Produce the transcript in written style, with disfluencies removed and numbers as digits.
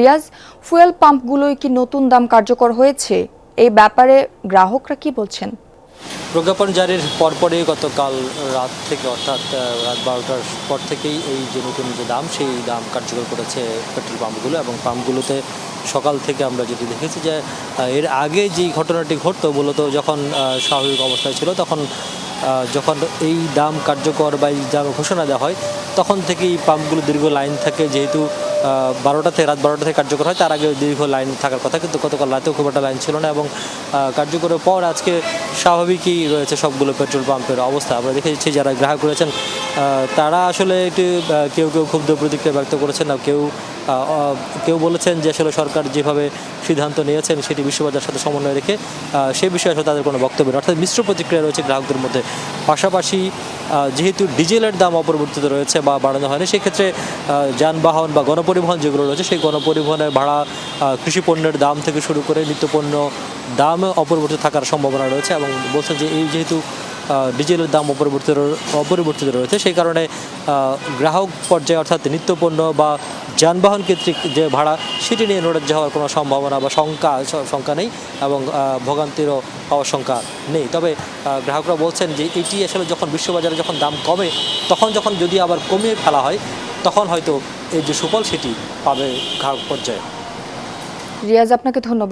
Riaz, fuel পাম্পগুলোয় কি নতুন দাম কার্যকর হয়েছে? এই ব্যাপারে গ্রাহকরা কি বলছেন? প্রজ্ঞাপন জারির পরপরই গতকাল রাত থেকে অর্থাৎ রাত 12টার পর থেকেই এই যে নতুন যে দাম সেই দাম কার্যকর করেছে পেট্রোল পাম্পগুলো এবং পাম্পগুলোতে সকাল থেকে আমরা যেটি দেখেছি যে এর আগে যেই ঘটনাটি ঘটতো মূলত যখন স্বাভাবিক অবস্থায় ছিল তখন যখন এই দাম কার্যকর বা এই দাম ঘোষণা দেওয়া হয় তখন থেকেই পাম্পগুলো দীর্ঘ লাইন থাকে, যেহেতু রাত 12টা থেকে কার্যকর হয়, তার আগে দীর্ঘ লাইন থাকার কথা, কিন্তু গতকাল রাতেও খুব একটা লাইন ছিল না এবং কার্যকরের পর আজকে স্বাভাবিকই রয়েছে সবগুলো পেট্রোল পাম্পের অবস্থা। আমরা দেখেছি যারা গ্রাহক রয়েছেন তারা আসলে একটু কেউ ক্ষুব্ধ প্রতিক্রিয়া ব্যক্ত করেছেন, আর কেউ বলেছেন যে আসলে সরকার যেভাবে সিদ্ধান্ত নিয়েছেন সেটি বিশ্ববাজারের সাথে সমন্বয় রেখে সেই বিষয়ে আসলে তাদের কোনো বক্তব্য নেই, অর্থাৎ মিশ্র প্রতিক্রিয়া রয়েছে গ্রাহকদের মধ্যে। পাশাপাশি যেহেতু ডিজেলের দাম অপরিবর্তিত রয়েছে বা বাড়ানো হয়নি, সেক্ষেত্রে যানবাহন বা গণপরিবহন যেগুলো রয়েছে সেই গণপরিবহনের ভাড়া, কৃষি পণ্যের দাম থেকে শুরু করে নিত্যপণ্য দাম অপরিবর্তিত থাকার সম্ভাবনা রয়েছে এবং বলছেন যে এই যেহেতু ডিজেলের দাম অপরিবর্তিত রয়েছে সেই কারণে গ্রাহক পর্যায়ে অর্থাৎ নিত্যপণ্য বা যানবাহন কেন্দ্রিক যে ভাড়া সেটি নিয়ে নড়ে হওয়ার কোনো সম্ভাবনা বা শঙ্কা নেই এবং ভোগান্তিরও হওয়ার শঙ্কা নেই। তবে গ্রাহকরা বলছেন যে এটি আসলে যখন বিশ্ববাজারে যখন দাম কমে তখন যদি আবার কমিয়ে ফেলা হয় তখন হয়তো এই যে সুফল সেটি পাবে গ্রাহক পর্যায়ে। রিয়াজ, আপনাকে ধন্যবাদ।